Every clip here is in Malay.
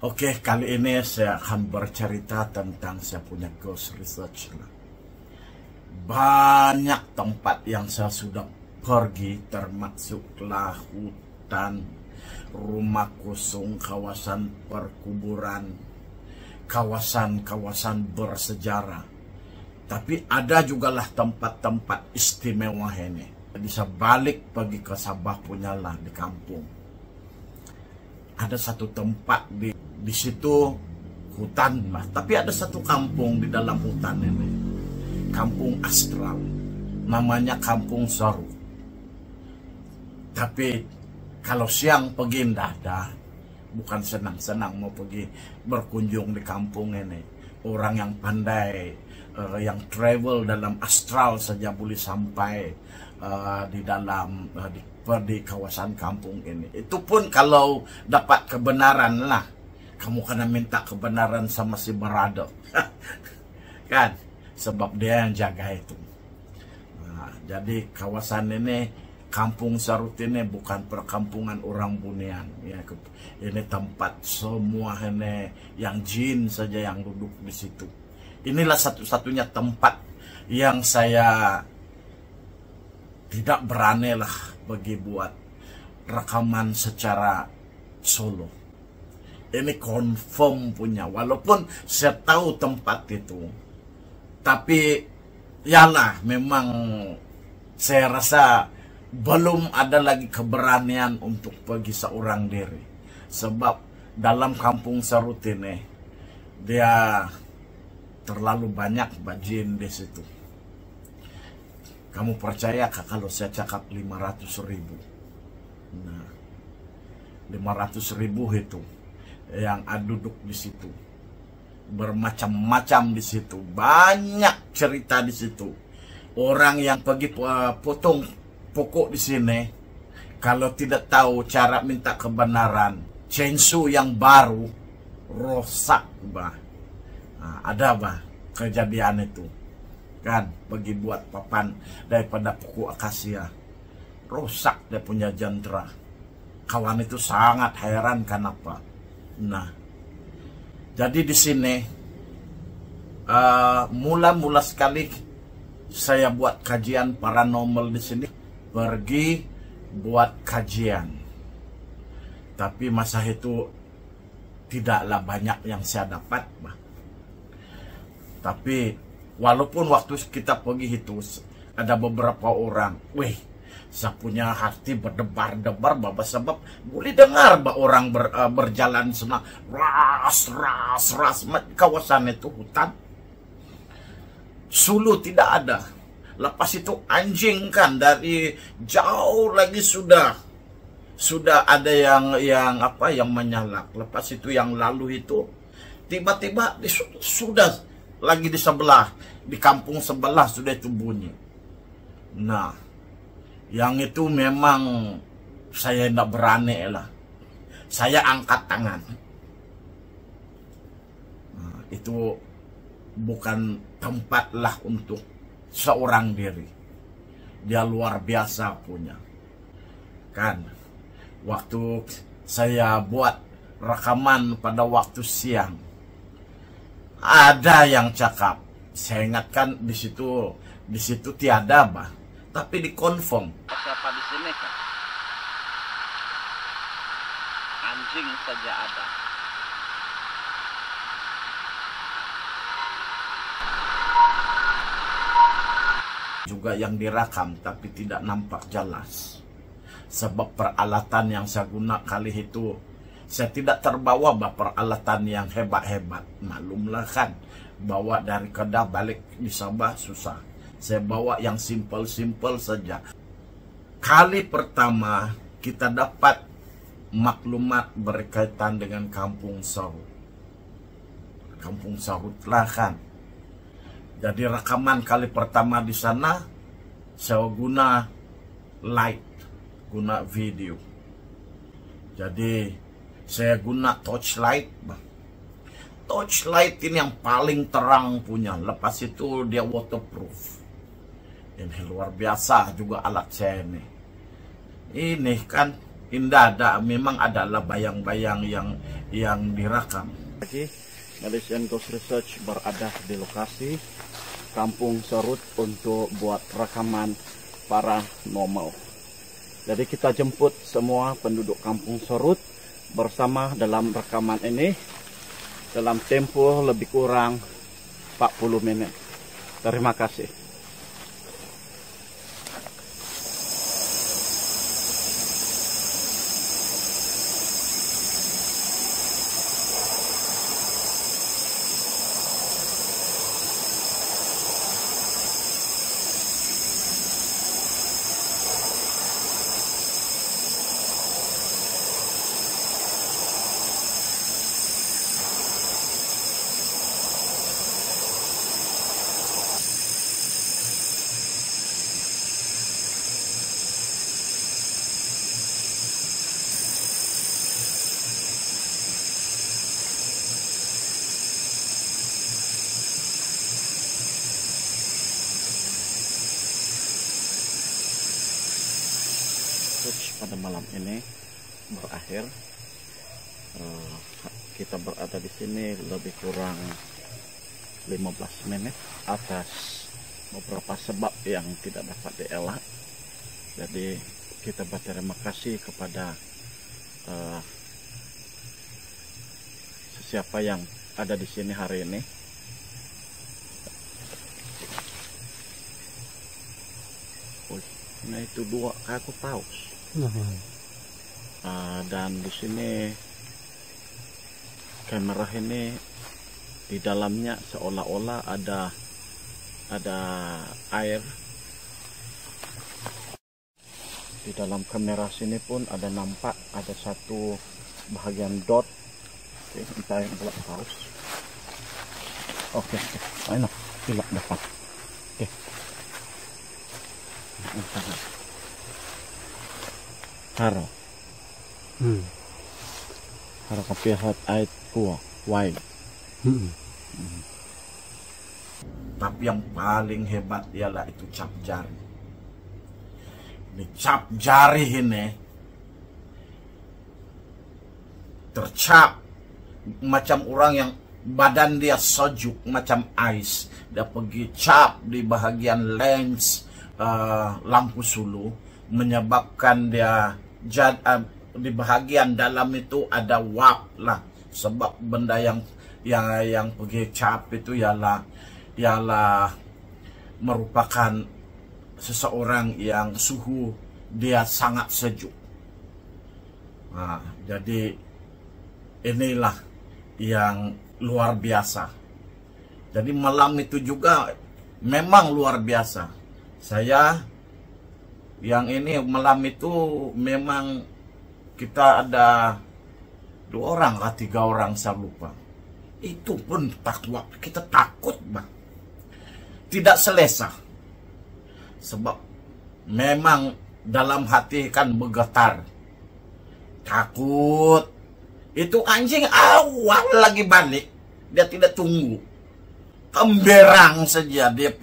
Oke, kali ini saya akan bercerita tentang saya punya ghost research. Banyak tempat yang saya sudah pergi, termasuklah hutan, rumah kosong, kawasan perkuburan, kawasan-kawasan bersejarah. Tapi ada juga lah tempat-tempat istimewa ini. Bisa balik pergi ke Sabah punya lah di kampung. Ada satu tempat di situ hutan lah, tapi ada satu kampung di dalam hutan ini, kampung astral, namanya Kampung Saru. Tapi kalau siang pergi ndak bukan senang-senang mau pergi berkunjung di kampung ini. Orang yang pandai, yang travel dalam astral saja boleh sampai di dalam di kawasan kampung ini. Itu pun kalau dapat kebenaran lah. Kamu kena minta kebenaran sama si Berado. Kan? Sebab dia yang jaga itu. Nah, jadi kawasan ini, Kampung Sarut ini bukan perkampungan orang Bunian. Ya, ini tempat semua ini yang jin saja yang duduk di situ. Inilah satu-satunya tempat yang saya tidak berani lah bagi buat rekaman secara solo. Ini confirm punya, walaupun saya tahu tempat itu, tapi yalah memang saya rasa belum ada lagi keberanian untuk pergi seorang diri. Sebab dalam Kampung Sarut ini dia terlalu banyak bajin di situ. Kamu percaya kah kalau saya cakap 500.000? Nah, 500.000 itu yang duduk di situ, bermacam-macam di situ, banyak cerita di situ. Orang yang pergi potong pokok di sini, kalau tidak tahu cara minta kebenaran, censu yang baru rosak, bah. Nah, ada bah kejadian itu. Kan bagi buat papan daripada pokok akasia, rusak dia punya jentera. Kawan itu sangat heran kenapa. Nah, jadi di sini mula sekali saya buat kajian paranormal di sini, pergi buat kajian. Tapi masa itu tidaklah banyak yang saya dapat, bah. Tapi walaupun waktu kita pergi itu ada beberapa orang, saya punya hati berdebar-debar, sebab boleh dengar orang berjalan sama ras kawasan itu hutan. Sulu tidak ada. Lepas itu anjing kan dari jauh lagi sudah ada yang menyalak. Lepas itu yang lalu itu tiba-tiba sudah lagi di sebelah, di kampung sebelah sudah itu bunyi. Nah, yang itu memang saya tidak berani lah. Saya angkat tangan. Nah, itu bukan tempat lah untuk seorang diri. Dia luar biasa punya. Kan, waktu saya buat rekaman pada waktu siang, ada yang cakap, saya ingatkan di situ tiada bah, tapi dikonfirm. Siapa di sini kan? Anjing saja ada. Juga yang direkam tapi tidak nampak jelas. Sebab peralatan yang saya guna kali itu, saya tidak terbawa peralatan yang hebat-hebat. Maklumlah kan, bawa dari Kedah balik di Sabah susah. Saya bawa yang simple-simple saja. Kali pertama kita dapat maklumat berkaitan dengan Kampung Sarut. Kampung Sarut lah kan. Jadi rekaman kali pertama di sana, saya guna light, guna video. Jadi saya guna torchlight. Torchlight ini yang paling terang punya. Lepas itu dia waterproof. Ini luar biasa juga alat saya ini. Ini kan Indah ada, memang adalah bayang-bayang yang direkam. Lagi Malaysian Ghost Research berada di lokasi Kampung Serut untuk buat rekaman paranormal. Jadi kita jemput semua penduduk Kampung Serut bersama dalam rekaman ini dalam tempo lebih kurang 40 menit. Terima kasih. Pada malam ini berakhir. Kita berada di sini lebih kurang 15 menit atas beberapa sebab yang tidak dapat dielak. Jadi kita berterima kasih kepada siapa yang ada di sini hari ini. Nah itu dua kaku paus. Dan di sini kamera ini di dalamnya seolah-olah ada air. Di dalam kamera sini pun ada nampak ada satu bahagian dot. Oke, entah yang belak paus. Oke, ayo belak depan. Oke. Haro. Haro kapihat ait kuah wine. Tapi yang paling hebat ialah itu cap jari. Ini cap jari ini tercap macam orang yang badan dia sejuk macam ais. Dia pergi cap di bahagian lens lampu sulu, menyebabkan dia di bahagian dalam itu ada wap lah, sebab benda yang pergi cap itu ialah merupakan seseorang yang suhu dia sangat sejuk. Nah, jadi inilah yang luar biasa. Jadi malam itu juga memang luar biasa. Saya yang ini malam itu memang kita ada 2 orang atau 3 orang, saya lupa. Itu pun kita takut bang. Tidak selesa. Sebab memang dalam hati kan bergetar. Takut. Itu anjing awal lagi balik. Dia tidak tunggu. Temberang saja dia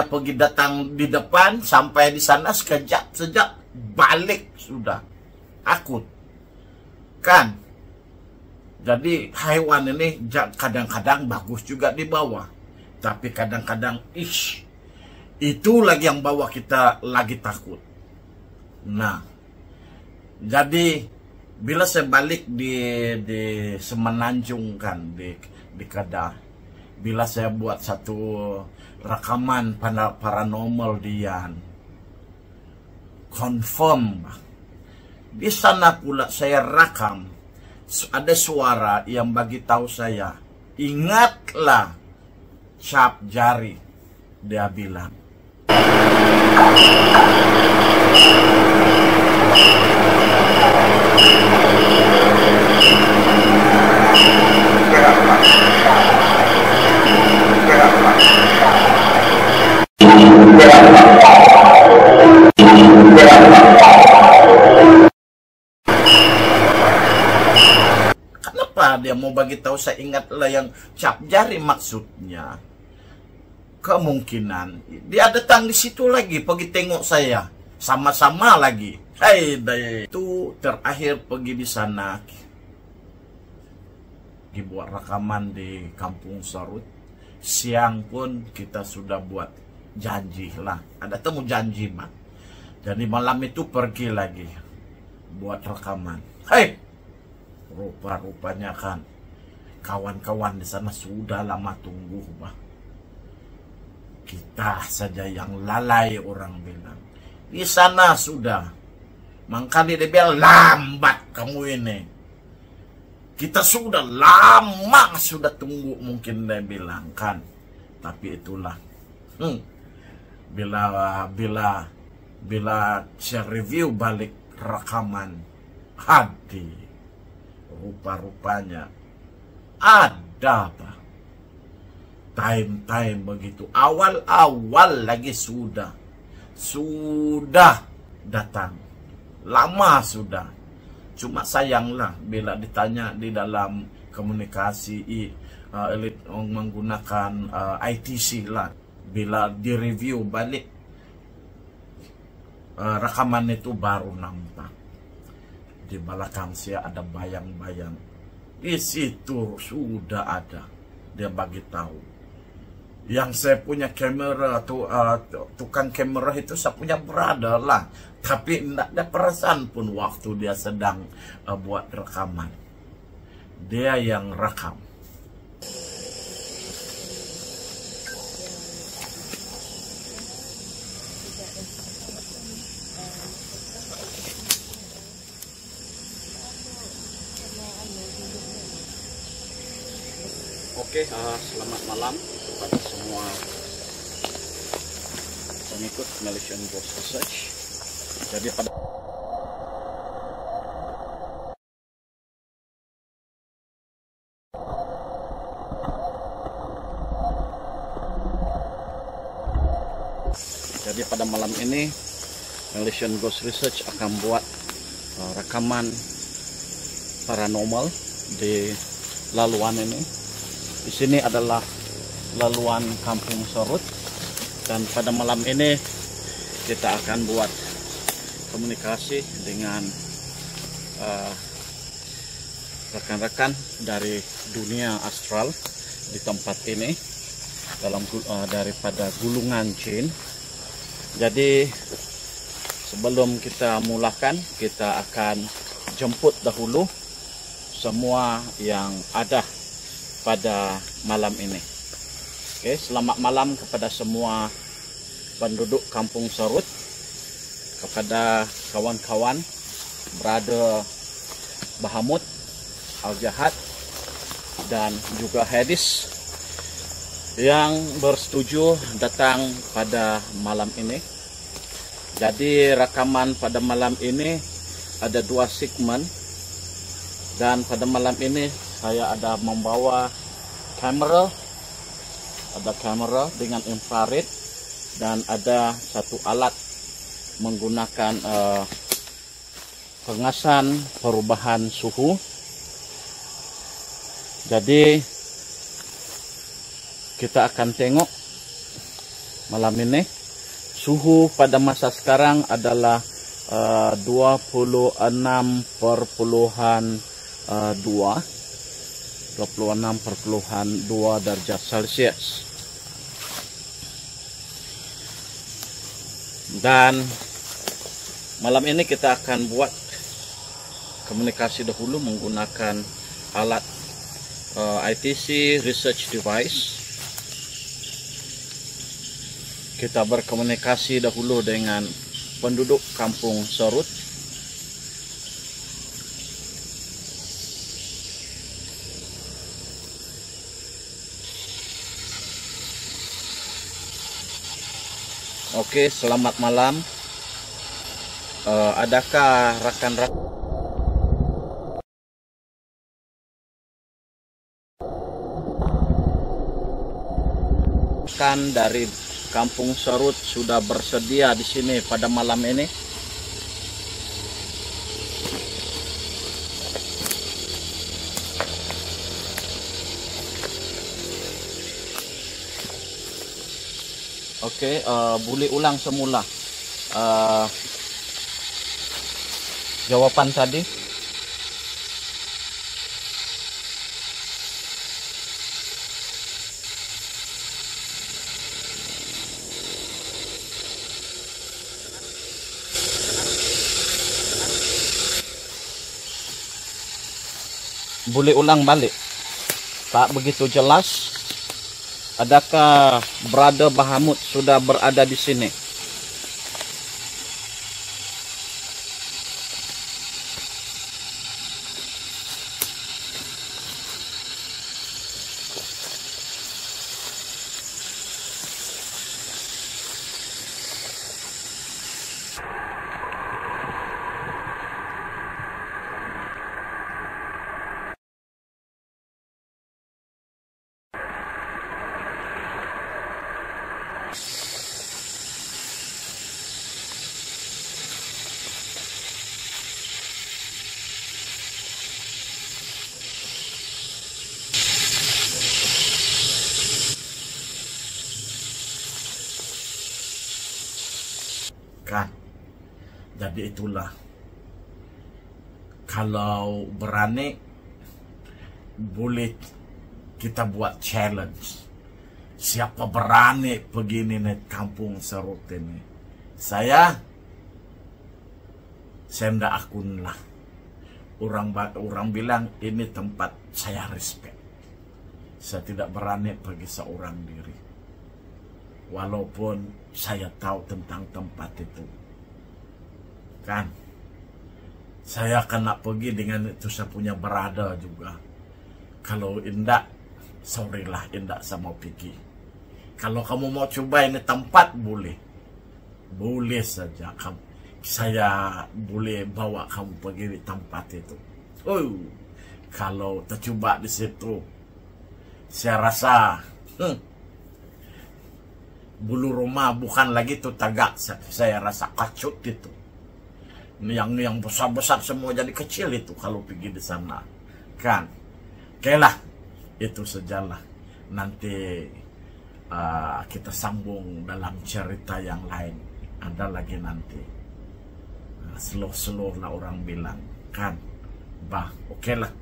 pergi datang di depan, sampai di sana sekejap sejak balik sudah takut kan. Jadi hewan ini kadang-kadang bagus juga di bawah, tapi kadang-kadang itu lagi yang bawa kita lagi takut. Nah, jadi bila saya balik di Semenanjung kan di Kedah, bila saya buat satu rekaman paranormal Dian, confirm di sana pula saya rekam ada suara yang bagi tahu saya, ingatlah cap jari, dia bilang. Kenapa dia mau bagi tahu saya ingatlah yang cap jari? Maksudnya kemungkinan dia datang di situ lagi, pergi tengok saya sama-sama lagi Hai daya itu terakhir pergi di sana, dibuat rekaman di Kampung Sarut. Siang pun kita sudah buat janji lah, ada temu janji mah. Jadi malam itu pergi lagi buat rekaman. Hai, rupa-rupanya kan kawan-kawan di sana sudah lama tunggu bah. Kita saja yang lalai, orang bilang. Di sana sudah. Makanya dia bilang, lambat kamu ini. Kita sudah lama sudah tunggu, mungkin dia bilang kan. Tapi itulah. Bila saya review balik rekaman, rupa-rupanya ada apa? Time begitu. Awal-awal lagi sudah datang. Lama sudah. Cuma sayanglah bila ditanya di dalam komunikasi elit menggunakan ITC lah. Bila direview balik rekaman itu baru nampak. Di belakang saya ada bayang-bayang. Di situ sudah ada. Dia bagi tahu. Yang saya punya kamera, tukang kamera itu saya punya brother lah. Tapi tidak ada perasaan pun waktu dia sedang buat rekaman. Dia yang rekam. Oke, selamat malam kepada semua pengikut Malaysian Ghost Research. Jadi pada malam ini Malaysian Ghost Research akan buat rekaman paranormal di laluan ini. Di sini adalah laluan Kampung Sarut, dan pada malam ini kita akan buat komunikasi dengan rekan-rekan dari dunia astral di tempat ini daripada gulungan jin. Jadi sebelum kita mulakan, kita akan jemput dahulu semua yang ada pada malam ini. Oke, selamat malam kepada semua penduduk Kampung Sarut, kepada kawan-kawan, brother Bahamut, Al-Jahad, dan juga Hadis yang bersetuju datang pada malam ini. Jadi rekaman pada malam ini ada 2 segmen, dan pada malam ini saya ada membawa kamera, ada kamera dengan infrared, dan ada satu alat menggunakan pengasan perubahan suhu. Jadi kita akan tengok malam ini suhu pada masa sekarang adalah 26,2 derajat Celcius. Dan malam ini kita akan buat komunikasi dahulu menggunakan alat ITC research device. Kita berkomunikasi dahulu dengan penduduk Kampung Sarut. Oke, selamat malam. Adakah rekan-rekan dari Kampung Sarut sudah bersedia di sini pada malam ini? Oke, boleh ulang semula. jawaban tadi? Boleh ulang balik, tak begitu jelas. Adakah Brother Bahamut sudah berada di sini? Kan, jadi itulah, kalau berani boleh kita buat challenge. Siapa berani begini nih kampung Serut ini, saya ndak akun lah. Orang bilang ini tempat saya respect. Saya tidak berani pergi seorang diri, walaupun saya tahu tentang tempat itu. Kan, saya kena pergi dengan itu, saya punya berada juga. Kalau indak, sorry lah, indak saya mau pergi. Kalau kamu mau coba ini tempat, boleh. Boleh saja. Saya boleh bawa kamu pergi di tempat itu. Oh, kalau tercoba di situ, saya rasa bulu rumah bukan lagi tuh tagak. Saya rasa kacut itu. Yang besar-besar semua jadi kecil itu kalau pergi di sana. Kan, oke lah, itu sajalah. Nanti kita sambung dalam cerita yang lain. Ada lagi nanti. Slow lah orang bilang. Kan, oke lah.